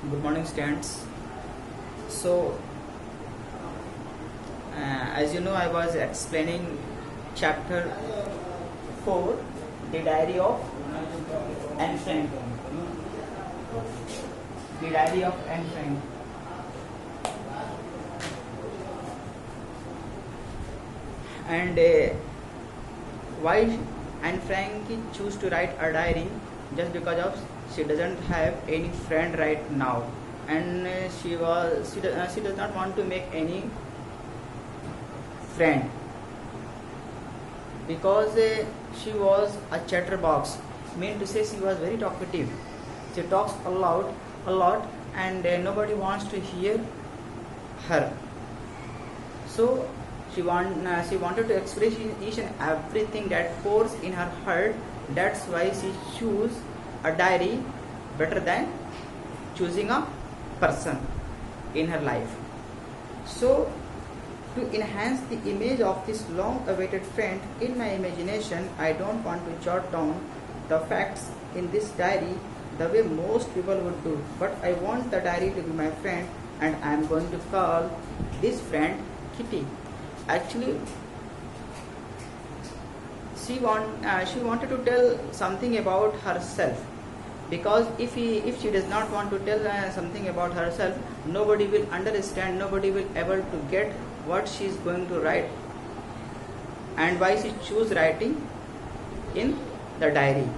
Good morning, students. So, as you know, I was explaining chapter 4, the diary of Anne Frank. The diary of Anne Frank. And why Anne Frank choose to write a diary? Just because of she doesn't have any friend right now, and she does not want to make any friend because she was a chatterbox. Mean to say, she was very talkative. She talks a lot, and nobody wants to hear her. So she wanted to express each and everything that pours in her heart. That's why she choose a diary better than choosing a person in her life. So to enhance the image of this long-awaited friend in my imagination, I don't want to jot down the facts in this diary the way most people would do, but I want the diary to be my friend, and I am going to call this friend Kitty. Actually, she wanted to tell something about herself, because if she does not want to tell something about herself, nobody will understand, nobody will able to get what she is going to write, and why she choose writing in the diary,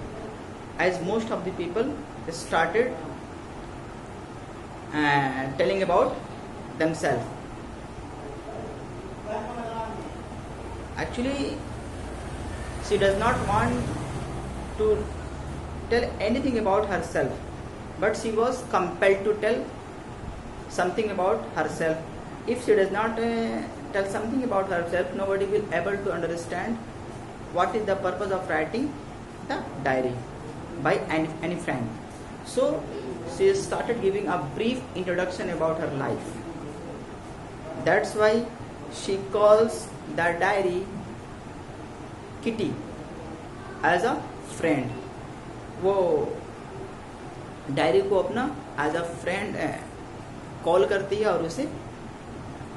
as most of the people started telling about themselves. Actually, she does not want to tell anything about herself, but she was compelled to tell something about herself. If she does not tell something about herself, nobody will able to understand what is the purpose of writing the diary by Anne Frank. So she started giving a brief introduction about her life. That's why she calls the diary Kitty as a friend. वो diary को अपना as a friend call करती है और उसे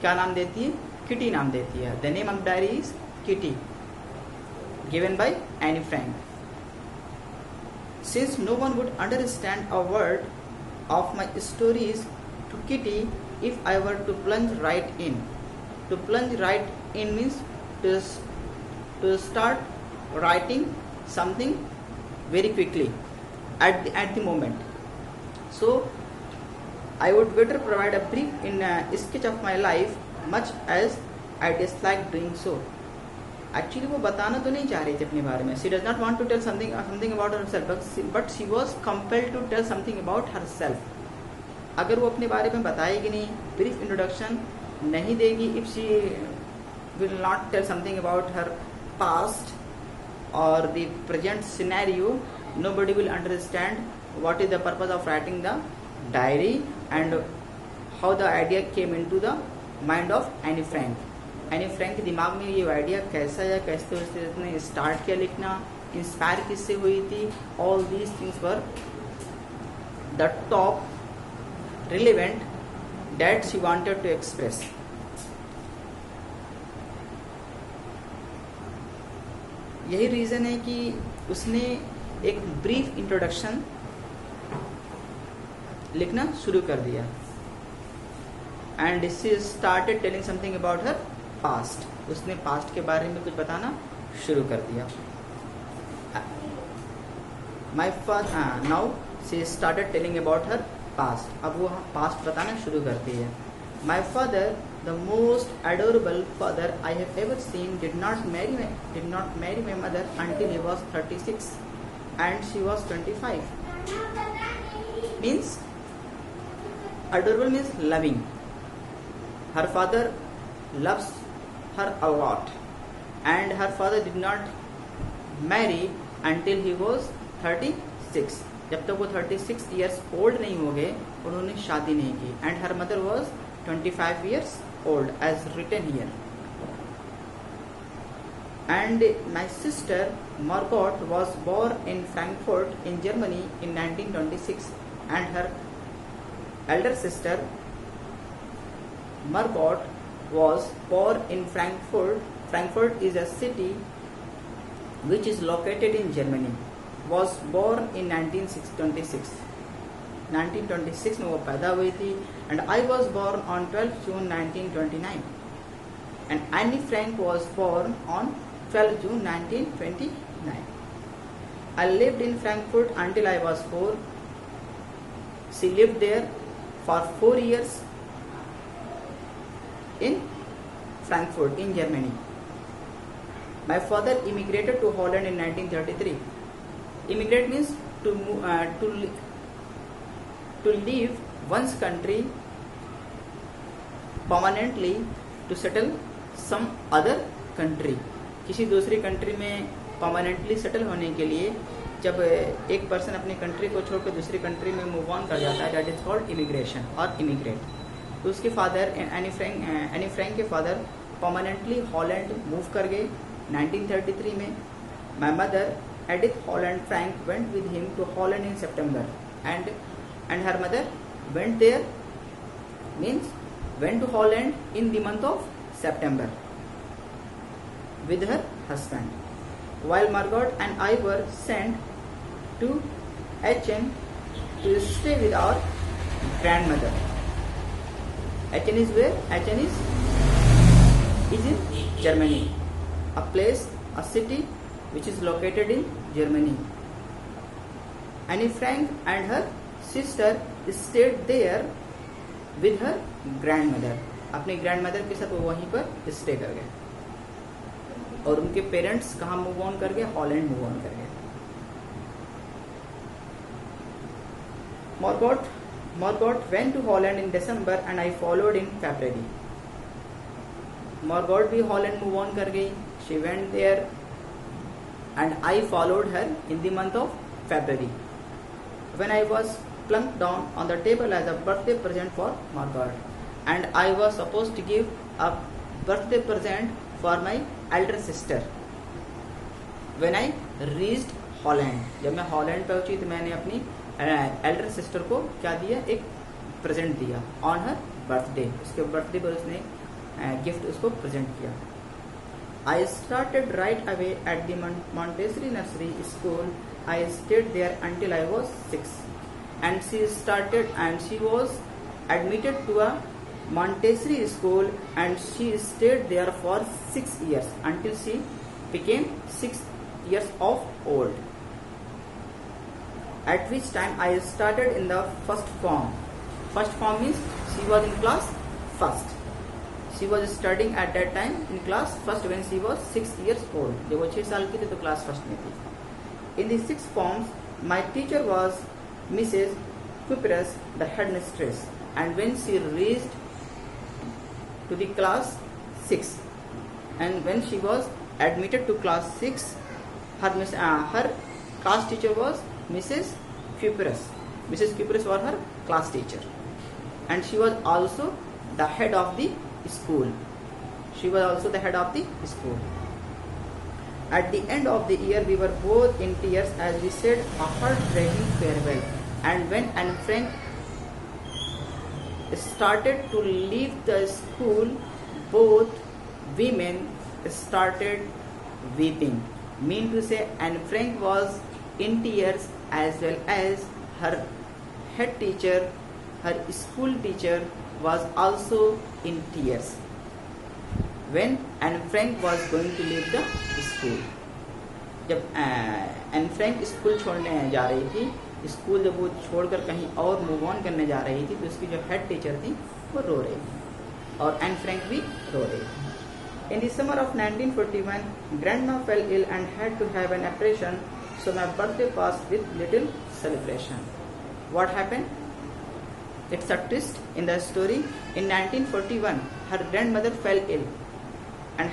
क्या नाम देती है? किटी नाम देती है. The name of diary is kitty, given by Anne Frank. Since no one would understand a word of my stories to Kitty if I were to plunge right in. To plunge right in means to start writing something very quickly at the moment. So I would better provide a brief in sketch of my life, much as I dislike doing so. Actually वो बताना तो नहीं चाह रही थी अपने बारे में. She does not want to tell something about herself, but she was compelled to tell something about herself. अगर वो अपने बारे में बताएगी नहीं, brief introduction नहीं देगी, if she will not tell something about her past or the present scenario, nobody will understand what is the purpose of writing the diary and how the idea came into the mind of Anne Frank. Any Frank के दिमाग में ये idea कैसा या कैसे उसने start किया लिखना, इंस्पायर किससे हुई थी, all these things were the top relevant that she wanted to express. यही रीजन है कि उसने एक ब्रीफ इंट्रोडक्शन लिखना शुरू कर दिया, and she started telling something about her past. उसने पास्ट के बारे में कुछ बताना शुरू कर दिया. My father now she started telling about her past. अब वो पास्ट बताना शुरू करती है. My father, the most adorable father I have ever seen, did not marry my mother until he was 36 and she was 25. Means adorable means loving. Her father loves her a lot, and her father did not marry until he was 36. जब तक वो 36 years old नहीं हो गए, उन्होंने शादी नहीं की. And her mother was 25 years old, as written here. And my sister Margot was born in Frankfurt in Germany in 1926, and her elder sister Margot was born in Frankfurt. Frankfurt is a city which is located in Germany. Was born in 1926. 1926 में वो पैदा हुई थी. And I was born on 12 June 1929. And Annie Frank was born on 12 June 1929. I lived in Frankfurt until I was 4. She lived there for 4 years in Frankfurt in Germany. My father immigrated to Holland in 1933. Immigrate means to leave one's country permanently to settle some other country. किसी दूसरी country में permanently settle होने के लिए जब एक person अपनी country को छोड़कर दूसरी कंट्री में मूव ऑन कर जाता है, दैट इज कॉल्ड इमिग्रेशन और इमिग्रेट. तो उसके फादर एनी फ्रैंक के फादर परमानेंटली हॉलैंड मूव कर गए 1933 में. My mother Edith Holland Frank went with him to Holland in September and her mother went there means went to Holland in the month of September with her husband, while Margot and I were sent to Aachen to stay with our grandmother. Aachen is where? Aachen is in Germany, a place, a city which is located in Germany. Annie Frank and her sister stayed there with her grandmother. अपनी grandmother के साथ वो वहीं पर stay कर गए. और उनके पेरेंट्स कहाँ मूव ऑन कर गए? हॉलैंड मूव ऑन कर गए. Margot went to Holland in December and I followed in February. Margot भी हॉलैंड मूव ऑन कर गई. She went there and I followed her in the month of February, when I was plunked down on the table as a birthday present for Margot, and I was supposed to give a birthday present for my elder sister. When I reached Holland, जब मैं Holland पहुंची तो मैंने अपनी Elder sister को क्या दिया? एक प्रेजेंट दिया ऑन हर बर्थडे. उसके बर्थडे पर उसने गिफ्ट उसको प्रेजेंट किया. I started right away at the Montessori Nursery School. I stayed there until I was 6, and she was admitted to a Montessori school, and she stayed there for 6 years until she became 6 years of old, at which time I started in the first form. First form means she was in class first. She was studying at that time in class first when she was 6 years old. जब वो 6 साल की थी तो class first में थी. In the sixth forms, my teacher was Mrs. Kuipers, the headmistress, and when she reached to the class 6, and when she was admitted to class 6, her class teacher was Mrs. Kuipers. Mrs. Kuipers was her class teacher, and she was also the head of the school. At the end of the year, we were both in tears as we said a heartbreaking farewell. And when Anne Frank started to leave the school, both women started weeping. Mean to say, Anne Frank was in tears as well as her head teacher, her school teacher was also in tears when Anne Frank was going to leave the school. जब Anne Frank school छोड़ने जा रही थी, school जब वो छोड़कर कहीं और मूव ऑन करने जा रही थी तो उसकी जो हेड टीचर थी वो रो रही थी और Anne Frank भी रो रही थी. In the summer of 1941, Grandma fell ill and had to have an operation, so my birthday passed with little celebration. What happened? It's a twist in the story. In 1941, her grandmother fell ill and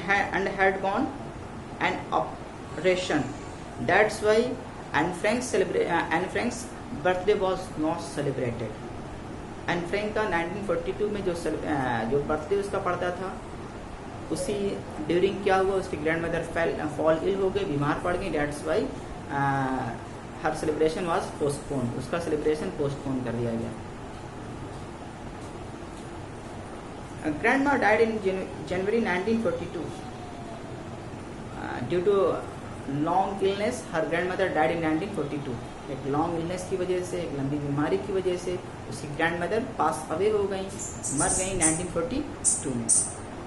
had gone an operation. That's why Anne Frank's birthday was not celebrated. Anne Frank का 1942 में जो birthday उसका पड़ता था, उसी during क्या हुआ, उसकी ग्रैंड मदर फॉल इल हो गई, बीमार पड़ गई. That's why her celebration was postpone. उसका सेलिब्रेशन पोस्टपोन कर दिया गया. Grandma died in January 1942. Due to long illness, her grandmother died in 1942. एक लॉन्ग इलनेस की वजह से, एक लंबी बीमारी की वजह से उसकी ग्रैंडमदर पास अवे हो गई, मर गई 1942 में.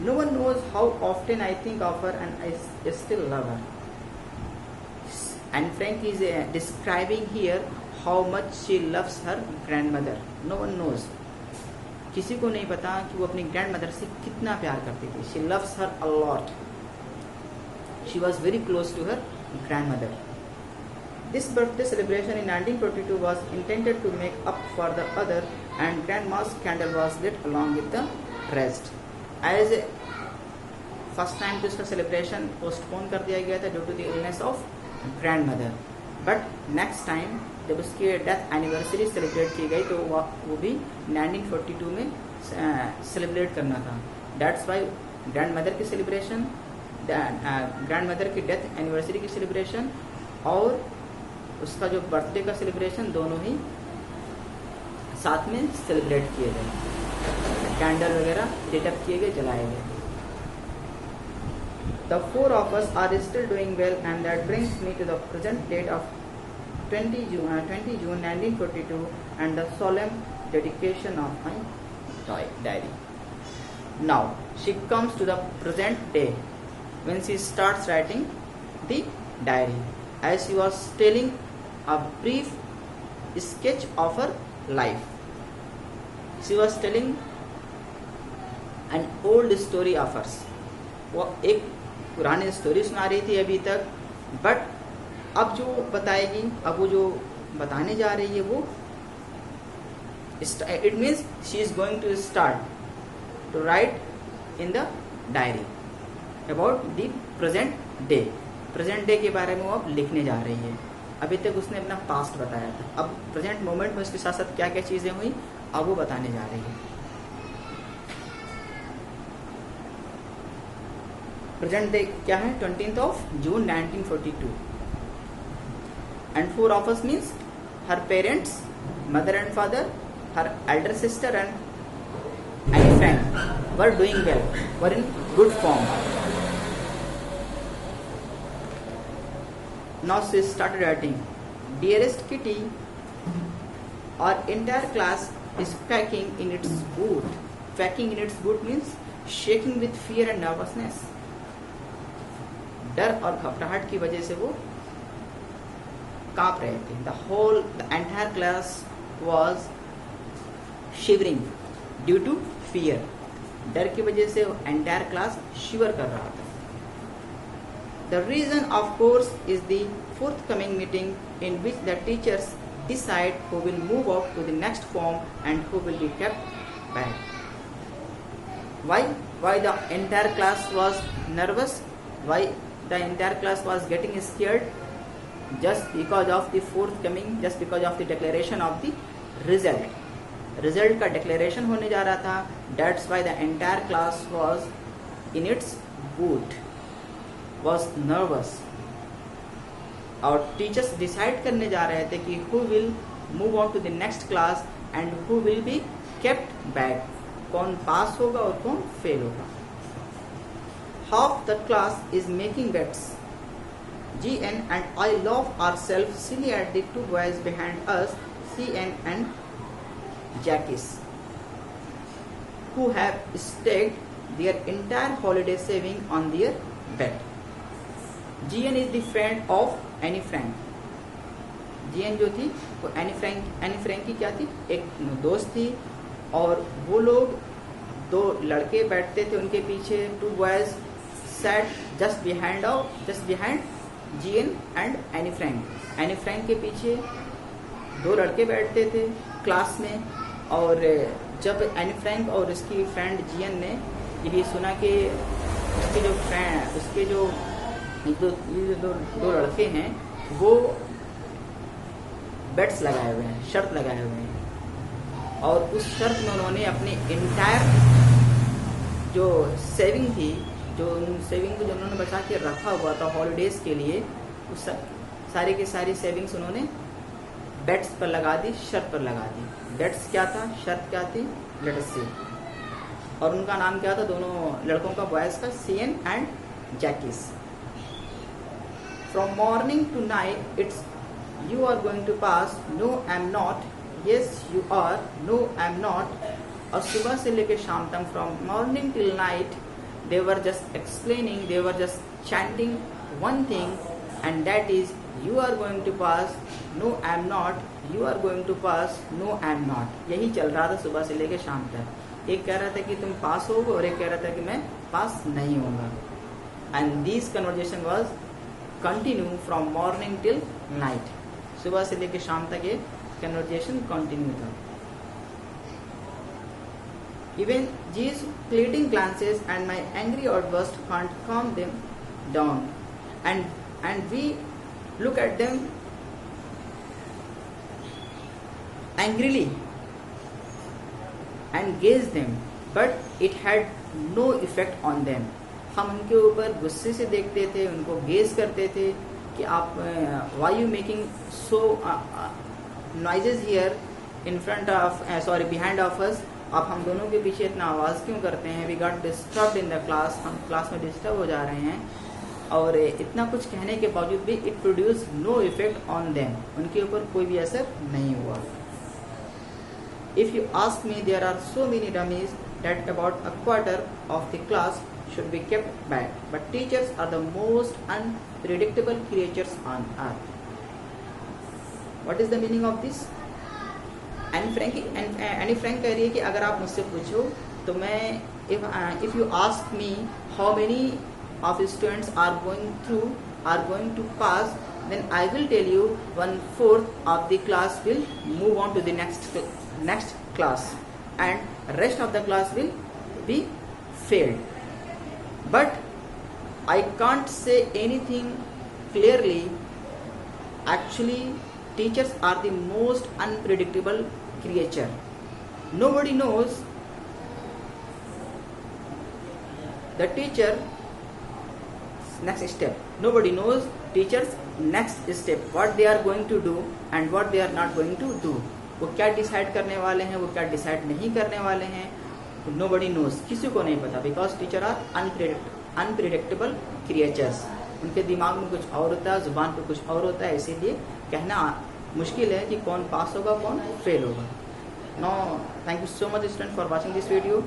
No one knows how often I think of her and I still love her. And Frank is describing here how much she loves her grandmother. No one knows. किसी को नहीं पता कि वो अपनी ग्रैंडमदर से कितना प्यार करती थी. She loves her a lot. She was very close to her grandmother. This birthday celebration in 1942 was intended to make up for the other, and grandma's candle was lit along with the rest. As first time to इसका celebration postpone कर दिया गया था due to the illness of grandmother. But next time जब उसकी death anniversary celebrate की गई तो वो भी 1942 में सेलिब्रेट करना था. That's why ग्रैंडमदर की सेलिब्रेशन, ग्रैंडमदर की डेथ एनिवर्सरी की सेलिब्रेशन और उसका जो बर्थडे का सेलिब्रेशन दोनों ही साथ में सेलिब्रेट किए गए. कैंडल वगैरह लिट अप किए गए, जलाए गए. The four of us are still doing well, and that brings me to the present date of 20 June 1942 and the solemn dedication of my diary. Now she comes to the present day when she starts writing the diary. As she was telling a brief sketch of her life. She was telling an old story of hers. वो एक पुरानी story सुना रही थी अभी तक, but अब जो बताएगी, अब वो जो बताने जा रही है वो it means she is going to start to write in the diary about the present day. Present day के बारे में वो अब लिखने जा रही है. अभी तक उसने अपना पास्ट बताया था, अब प्रेजेंट मोमेंट में उसके साथ साथ क्या क्या चीज़ें हुई अब वो बताने जा रही है. प्रेजेंट डे क्या है? 20th June 1942. And four of us means her parents, mother and father, her Elder sister and any friend were doing well, were in good form. Now she started writing, "Dearest Kitty, our entire class is packing in its boot." Packing in its boot means shaking with fear and nervousness. डर और घबराहट की वजह से वो कांप रहे थे. The entire class was shivering due to fear. डर की वजह से entire class shiver कर रहा था. The reason, of course, is the forthcoming meeting in which the teachers decide who will move out to the next form and who will be kept back. Why the entire class was nervous? Why the entire class was getting scared? Just because of the forthcoming, just because of the declaration of the result. Result का declaration होने जा रहा था. That's why the entire class was in its boot. Was nervous. और teachers decide करने जा रहे थे कि who will move on to the next class and who will be kept back. कौन पास होगा और कौन फेल होगा. Half the class is making bets. GN and I laugh ourselves silly at the two boys behind us, CN and Jackie, who have staked their entire holiday saving on their bet. GN is the friend of Annie Frank. GN जो थी वो Anne Frank की क्या थी? एक दोस्त थी. और वो लोग दो लड़के बैठते थे उनके पीछे. Two boys sat just behind GN and Anne Frank. Anne Frank के पीछे दो लड़के बैठते थे क्लास में. और जब एनी फ्रैंक और उसकी फ्रेंड GN ने ये सुना कि उसके जो दो लड़के हैं वो बेट्स लगाए हुए हैं, शर्त लगाए हुए हैं. और उस शर्त में उन्होंने अपनी इंटायर जो सेविंग थी, जो सेविंग को जो उन्होंने बचा के रखा हुआ था हॉलीडेज के लिए, उस सारी की सारी सेविंग्स उन्होंने बेट्स पर लगा दी, शर्त पर लगा दी. बेट्स क्या था, शर्त क्या थी? लेट अस सी. और उनका नाम क्या था, दोनों लड़कों का, बॉयज़ का, सीएन एंड जैकिस। From morning to night it's you are going to pass, no I am not, yes you are, no I am not. और सुबह से लेकर शाम तक, from morning till night, they were just explaining, they were just chanting one thing, and that is you are going to pass, no I am not, you are going to pass, no I am not। यही चल रहा था सुबह से लेकर शाम तक। एक कह रहा था कि तुम पास होगे और एक कह रहा था कि मैं पास नहीं होगा। And this conversation was continue from morning till night. सुबह से लेकर शाम तक ये कन्वर्जेशन कंटिन्यू था। Even G's pleading glances and my angry outburst can't calm them down, and we look at them angrily and gaze them, but it had no effect on them। हम उनके ऊपर गुस्से से देखते थे, उनको गेज करते थे कि आप why you making so noises here in front of behind of us, आप हम दोनों के पीछे इतना आवाज़ क्यों करते हैं। We got disturbed in the class, हम क्लास में डिस्टर्ब हो जा रहे हैं। और इतना कुछ कहने के बावजूद भी it produce no effect on them, उनके ऊपर कोई भी असर नहीं हुआ। If you ask me, there are so many dummies that about a quarter of the class should be kept back, but teachers are the most unpredictable creatures on earth। What is the meaning of this? Anne Frank कह रही है कि अगर आप मुझसे पूछो तो मैं, if you ask me how many of students are going to pass, then I will tell you 1/4 of the class will move on to the next class and rest of the class will be failed. But I can't say anything clearly. Actually teachers are the most unpredictable creature। Nobody knows the teacher next step, nobody knows teachers next step, what they are going to do and what they are not going to do। वो क्या decide करने वाले हैं, वो क्या decide नहीं करने वाले हैं, nobody knows, किसी को नहीं पता। Because teacher are unpredictable creatures. उनके दिमाग में कुछ और होता है, जुबान पे कुछ और होता है, इसीलिए कहना मुश्किल है कि कौन पास होगा कौन फेल होगा। No, thank you so much student for watching this video.